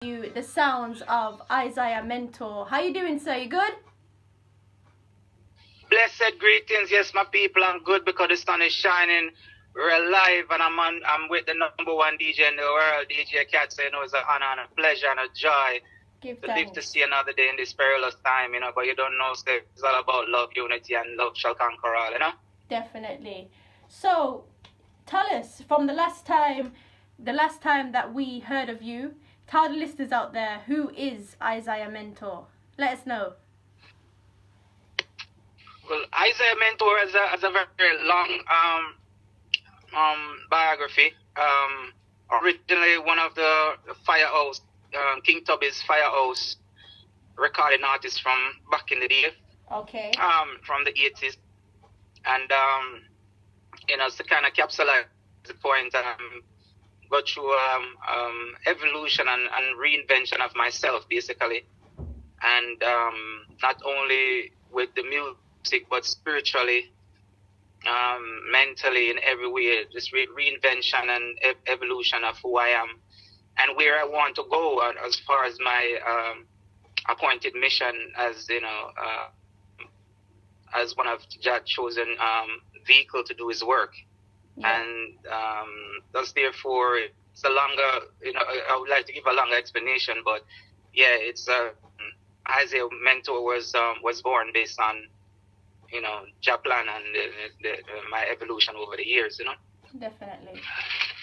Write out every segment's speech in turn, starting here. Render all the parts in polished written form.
you the sounds of Isiah Mentor. How you doing, sir? You good? Blessed greetings, yes, my people. I'm good because the sun is shining. We're alive, and I'm with the number one DJ in the world, DJKAT. So it's an honor and a pleasure and a joy to live to see another day in this perilous time, But you don't know, so it's all about love, unity, and love shall conquer all, Definitely. So, tell us from the last time that we heard of you. Tell the listeners out there, who is Isiah Mentor? Let us know. Well, Isiah Mentor has a very long biography. Originally one of the Firehouse, King Tubby's Firehouse recording artists from back in the day. Okay. From the 80s. And, to kind of capsulize the point, go through evolution and reinvention of myself, basically. And not only with the music, but spiritually, mentally, in every way, just reinvention and evolution of who I am and where I want to go as far as my appointed mission as, as one of God's chosen vehicle to do his work. Yeah. And thus, therefore, it's a longer, I would like to give a longer explanation, but yeah, it's Isiah Mentor was born based on, Japlan and my evolution over the years, Definitely.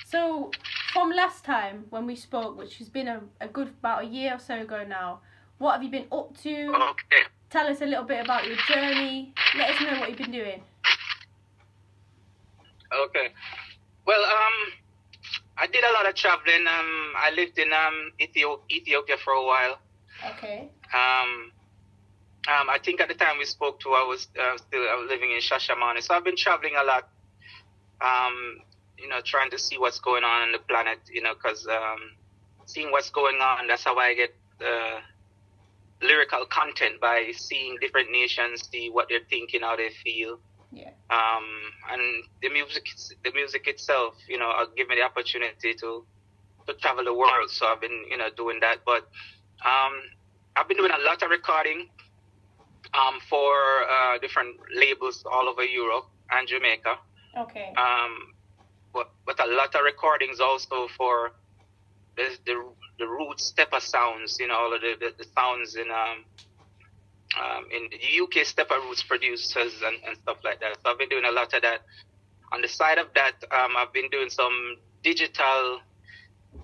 So, from last time when we spoke, which has been a good about a year or so ago now, what have you been up to? Okay. Tell us a little bit about your journey. Let us know what you've been doing. Okay. Well, I did a lot of traveling. I lived in Ethiopia for a while. Okay. I think at the time we spoke to, I was living in Shashamane. So I've been traveling a lot, trying to see what's going on the planet, because seeing what's going on, that's how I get lyrical content, by seeing different nations, see what they're thinking, how they feel. Yeah. And the music itself, give me the opportunity to travel the world. So I've been, doing that. But I've been doing a lot of recording for different labels all over Europe and Jamaica. Okay. But a lot of recordings also for the roots stepper sounds, all of the sounds in the UK stepper roots producers and stuff like that. So I've been doing a lot of that. On the side of that, I've been doing some digital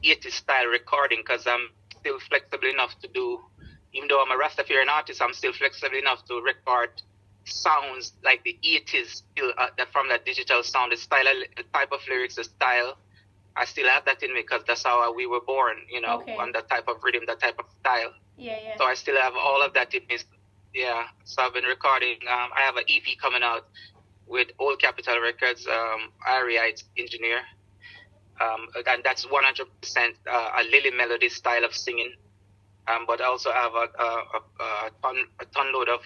80s style recording, because I'm still flexible enough to do, even though I'm a Rastafarian artist, I'm still flexible enough to record sounds like the 80s, still from that digital sound, the type of lyrics, the style. I still have that in me, because that's how we were born, Okay. On that type of rhythm, that type of style. Yeah. So I still have all of that in me. Yeah, so I've been recording. I have an EP coming out with Old Capital Records, Ariite engineer. And that's 100% a Lily Melody style of singing. But I also have a ton load of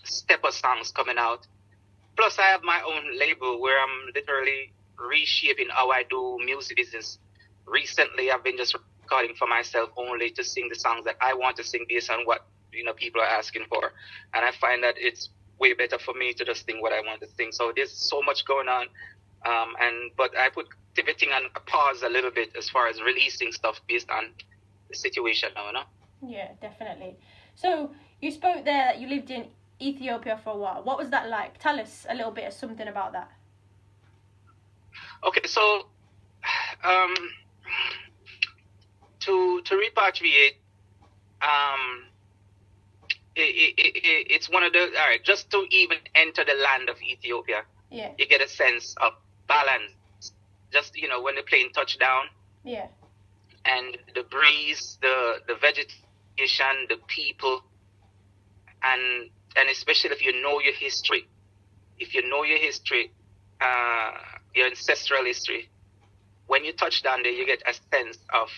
stepper songs coming out. Plus, I have my own label where I'm literally reshaping how I do music business. Recently, I've been just recording for myself only to sing the songs that I want to sing based on what people are asking for, and I find that it's way better for me to just sing what I want to sing. So there's so much going on, but I put everything on a pause a little bit as far as releasing stuff based on the situation now, Yeah, definitely. So you spoke there that you lived in Ethiopia for a while. What was that like? Tell us a little bit of something about that. Okay, so to repatriate, it's one of the, all right, just to even enter the land of Ethiopia, yeah, you get a sense of balance. Just, when the plane touched down, yeah, and the breeze, the vegetation, the people, and especially if you know your history. If you know your history, your ancestral history, when you touch down there, you get a sense of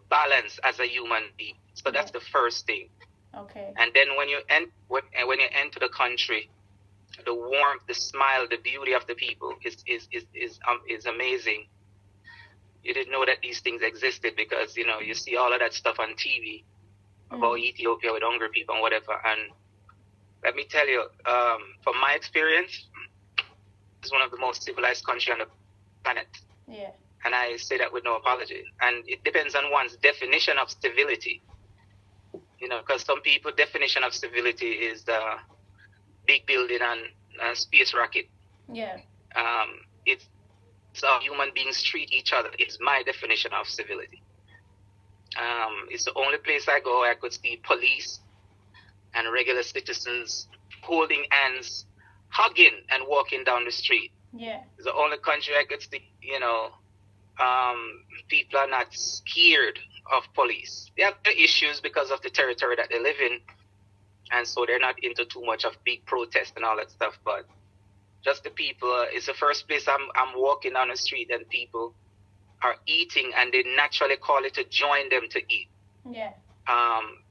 balance as a human being. So that's the first thing. Okay. And then when you enter the country, the warmth, the smile, the beauty of the people is amazing. you didn't know that these things existed because, you know, you see all of that stuff on TV about Ethiopia with hungry people and whatever. And let me tell you, from my experience, it's one of the most civilized countries on the planet. Yeah. And I say that with no apology. And it depends on one's definition of civility. You know, because some people's definition of civility is the big building and space rocket. Yeah. It's how human beings treat each other. It's my definition of civility. It's the only place I go I could see police and regular citizens holding hands, hugging and walking down the street. Yeah. It's the only country I could see, you know, people are not scared of police. They have their issues because of the territory that they live in, and so they're not into too much of big protest and all that stuff. But just the people, it's the first place I'm walking down the street and people are eating and they naturally call it to join them to eat. Yeah.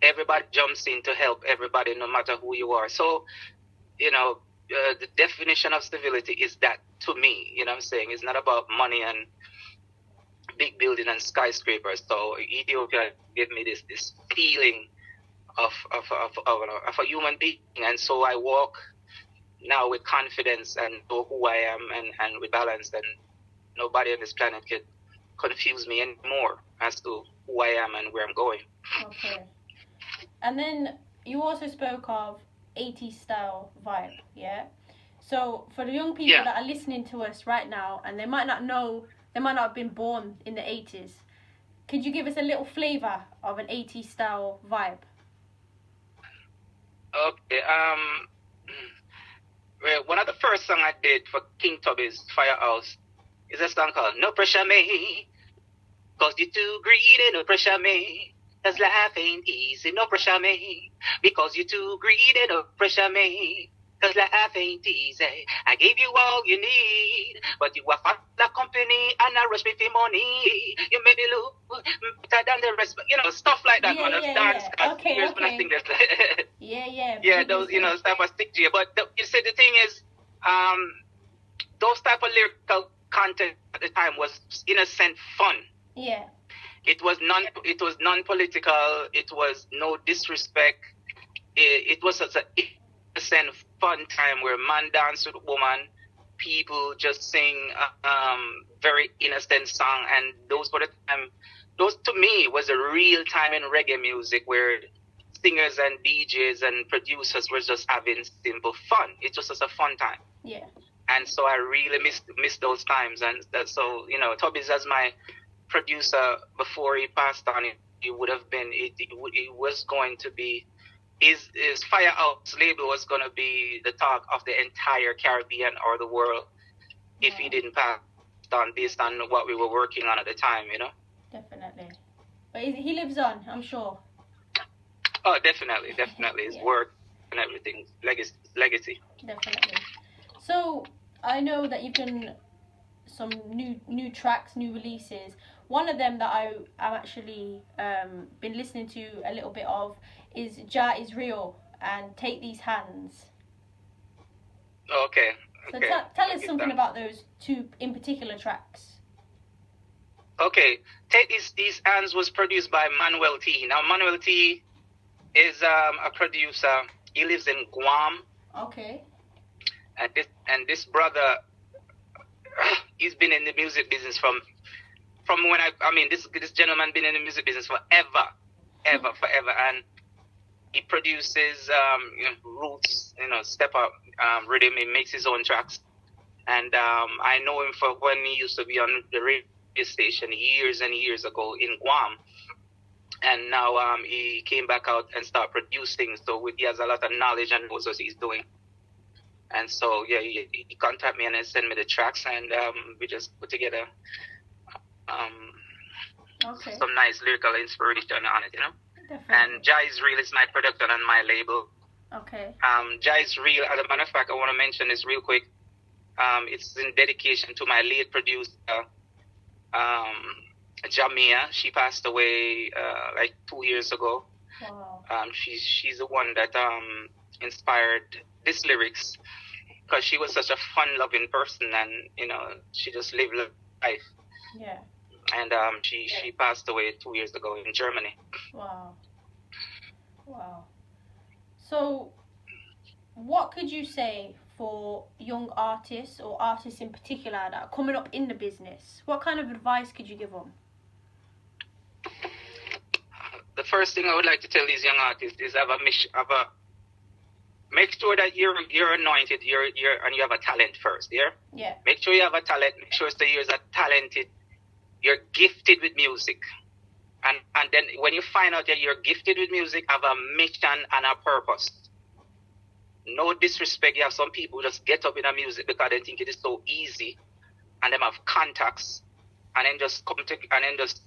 Everybody jumps in to help everybody, no matter who you are. So, you know, the definition of civility is that to me, you know what I'm saying? It's not about money and big building and skyscrapers. So Ethiopia gave me this feeling of a human being. And so I walk now with confidence and know who I am and with balance, and nobody on this planet could confuse me anymore as to who I am and where I'm going. Okay. And then you also spoke of 80s style vibe, yeah? So for the young people that are listening to us right now and they might not know, they might not have been born in the 80s, could you give us a little flavour of an 80s style vibe? Okay, well, one of the first songs I did for King Tubby's Firehouse is a song called No Pressure Me, 'cause you too greedy, no pressure me, 'cause life ain't easy, no pressure me, because you too greedy, no pressure me, 'cause life ain't easy. I gave you all you need, but you were fat the company and I rush me for money. You made me look better than the rest, you know, stuff like that. Okay. Yeah, those, you know, stuff I stick to you. But you see, the thing is, those type of lyrical content at the time was innocent fun. Yeah. It was non-political. It was no disrespect. It was such an innocent fun time where man dance with woman, people just sing very innocent song, and those were the time. Those to me was a real time in reggae music where singers and DJs and producers were just having simple fun. It was just a fun time. Yeah. And so I really miss those times. And so, you know, Tubby's as my producer before he passed on, he would have been, it was going to be, his Firehouse label was going to be the talk of the entire Caribbean or the world if he didn't pass on based on what we were working on at the time, you know? Definitely. But he lives on, I'm sure. Oh, definitely. His work and everything, legacy. Definitely. So I know that you've done some new tracks, new releases. One of them that I'm actually been listening to a little bit of is Jah is Real and Take These Hands. Okay. So tell us something about those two in particular tracks. Okay, Take These Hands was produced by Manuel T. Now Manuel T is a producer. He lives in Guam. Okay. And this brother, he's been in the music business from when this gentleman been in the music business forever, and he produces roots, step up rhythm. He makes his own tracks, and I know him for when he used to be on the radio station years and years ago in Guam, and now he came back out and started producing. So he has a lot of knowledge and knows what he's doing. And so, yeah, he contacted me and then sent me the tracks, and we just put together some nice lyrical inspiration on it, Definitely. And Jah is Real is my production on my label. Okay. Jah is Real, as a matter of fact, I want to mention this real quick. It's in dedication to my late producer, Jamia. She passed away like 2 years ago. Wow. She's the one that inspired this lyrics, because she was such a fun-loving person, and she just lived life. Yeah. and she passed away 2 years ago in Germany. Wow. So, what could you say for young artists or artists in particular that are coming up in the business? What kind of advice could you give them? The first thing I would like to tell these young artists is make sure that you're anointed, and you have a talent first. Yeah. Make sure you have a talent. Make sure you're talented. You're gifted with music, and then when you find out that you're gifted with music, have a mission and a purpose. No disrespect. You have some people who just get up in a music because they think it is so easy, and them have contacts, and then just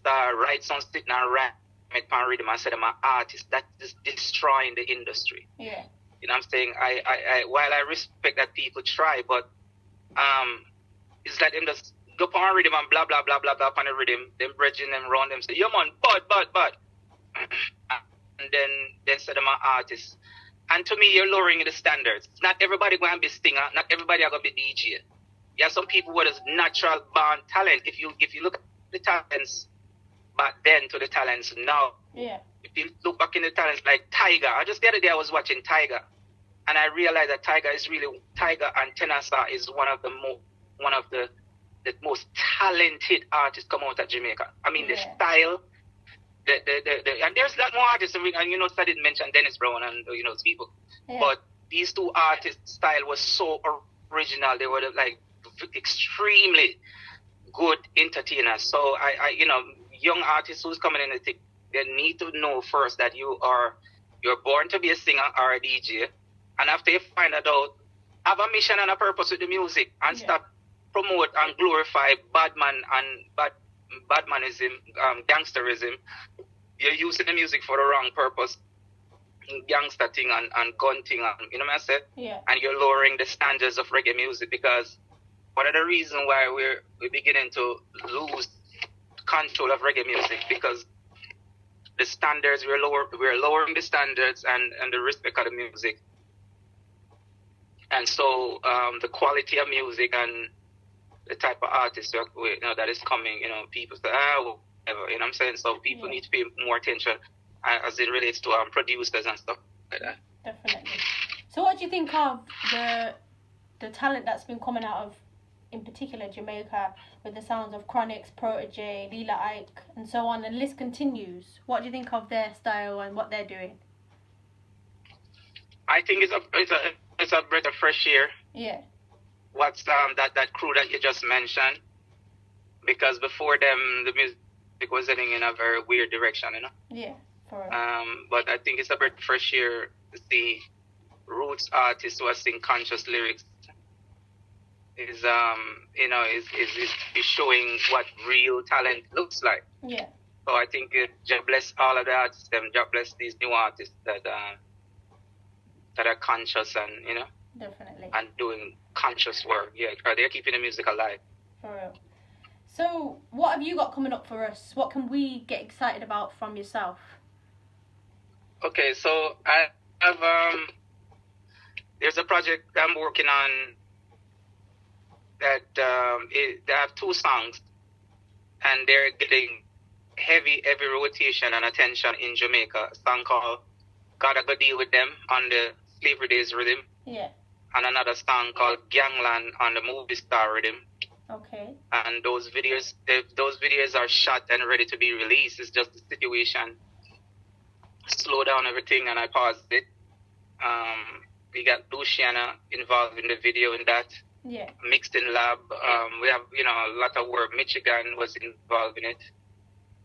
write some sitting and rap it and rhythm and say them an artist. That is destroying the industry. Yeah. You know what I'm saying? I while I respect that people try, but it's like them just go on rhythm and blah blah blah blah blah on the rhythm, them bridging them round them say, yeah man, but and then say them an artist. And to me, you're lowering the standards. Not everybody going to be singer. Not everybody are going to be DJ. You have some people who are just natural born talent. If you look at the talents back then to the talents now, yeah. If you look back in the talents like Tiger, just the other day I was watching Tiger, and I realized that Tiger and Tenasa is one of the most talented artists come out of Jamaica. I mean, the style. And there's a lot more artists, and I didn't mention Dennis Brown and those people, but these two artists' style was so original. They were like extremely good entertainers. So I young artists who's coming in, they need to know first that you're born to be a singer or a DJ, and after you find that out, have a mission and a purpose with the music, and stop promote and glorify badmanism, gangsterism. You're using the music for the wrong purpose, gangster thing and gun thing, and you know what I said? Yeah. And you're lowering the standards of reggae music, because one of the reasons why we're beginning to lose control of reggae music, because the standards we're lowering the standards and the respect of the music, and so the quality of music and the type of artist that is coming, people say, whatever, you know what I'm saying? So people need to pay more attention as it relates to producers and stuff like that. Definitely. So what do you think of the talent that's been coming out of, in particular, Jamaica, with the sounds of Chronix, Protege, Lila Ike, and so on, and the list continues? What do you think of their style and what they're doing? I think it's a breath of fresh air. Yeah. What's that crew that you just mentioned? Because before them, the music was heading in a very weird direction, Yeah, for real. But I think it's a breath of fresh air to see roots artists who are sing conscious lyrics. Is showing what real talent looks like. Yeah. So I think God bless all of the artists, God bless these new artists that are conscious and Definitely. and doing conscious work. Yeah, they're keeping the music alive. For real. So, what have you got coming up for us? What can we get excited about from yourself? Okay, so I have there's a project I'm working on that they have 2 songs, and they're getting heavy rotation and attention in Jamaica. A song called "Gotta Go Deal With Them" on the Slavery Days rhythm. Yeah. And another song called "Gangland" on the Movie Star rhythm. Okay. And those videos are shot and ready to be released. It's just the situation slow down everything, and I paused it. We got Luciana involved in the video in that. Yeah. Mixing lab. We have a lot of work. Michigan was involved in it.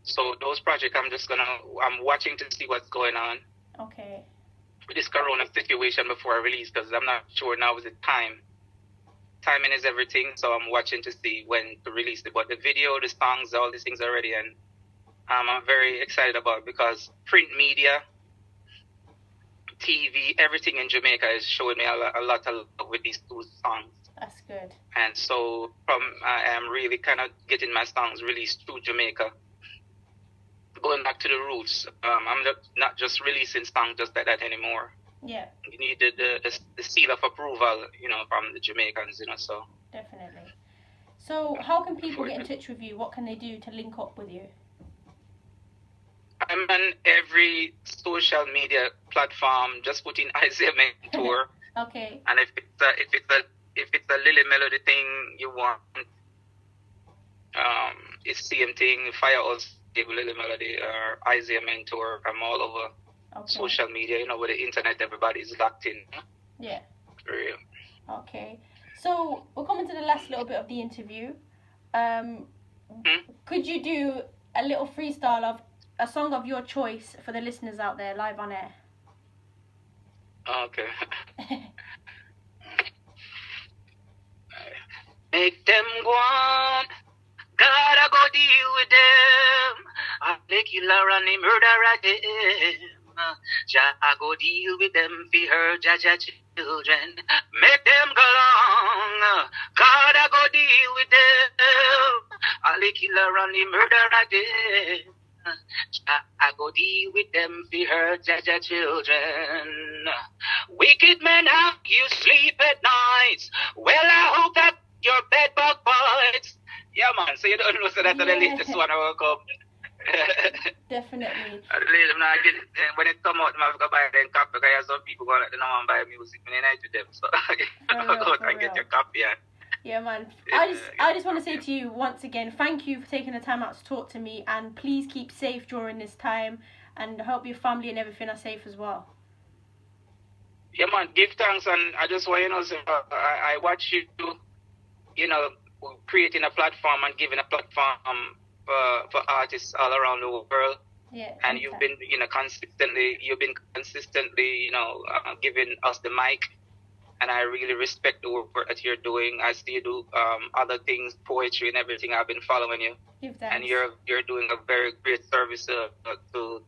So those projects, I'm watching to see what's going on. Okay. With this corona situation before I release, because I'm not sure now is the time. Timing is everything, so I'm watching to see when to release it. But the video, the songs, all these things are ready, and I'm very excited about it, because print media, TV, everything in Jamaica is showing me a lot of love with these 2 songs. That's good. And so I am really kind of getting my songs released through Jamaica, going back to the roots. I'm not just releasing songs just like that anymore. Yeah. You need the seal of approval, from the Jamaicans, so. Definitely. So how can people get in touch with you? What can they do to link up with you? I'm on every social media platform. Just put in Isiah Mentor. Okay. And if it's a Lily Melody thing you want, it's same thing. Fire us, Lily Melody or Isiah Mentor. I'm all over social media. You know, with the internet, everybody's locked in. Yeah. For real. Okay. So we're coming to the last little bit of the interview. Could you do a little freestyle of a song of your choice for the listeners out there live on air? Okay. Make them go on. Gotta go deal with them. I play killer and the murderer them. I go deal with them for her Jaja children. Make them go long. Gotta go deal with them. I play killer and the murderer them. I go deal with them for her Jaja children. Wicked men, how you sleep at night? Well, I hope that your bed bug bites. Yeah, man. So you don't know so that's the latest one I will come. Definitely. When it come out, I'm going to buy them copy because some people go like, they don't want to buy music when they night to them. So go and get your copy. Yeah, man. I just want to say to you once again, thank you for taking the time out to talk to me, and please keep safe during this time, and I hope your family and everything are safe as well. Yeah, man. Give thanks, and I just want you know, I watch you, you know, creating a platform and giving a platform for artists all around the world. Yeah. And you've been, you know, consistently, you know, giving us the mic. And I really respect the work that you're doing. I see you do other things, poetry and everything. I've been following you. And you're doing a very great service to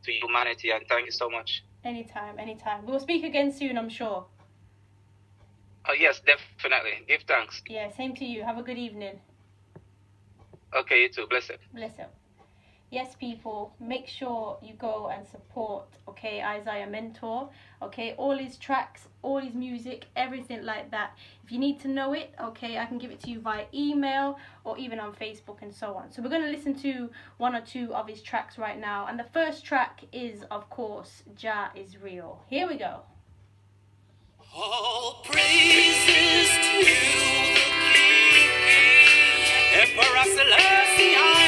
humanity. And thank you so much. Anytime. We'll speak again soon, I'm sure. Oh, yes, definitely. Give thanks. Yeah, same to you. Have a good evening. Okay, you too. Bless it. Bless it. Yes, people, make sure you go and support, Isiah Mentor, all his tracks, all his music, everything like that. If you need to know it, I can give it to you via email or even on Facebook and so on. So we're going to listen to one or two of his tracks right now. And the first track is, of course, Jah is Real. Here we go. All praises to the King, Emperor Selassie.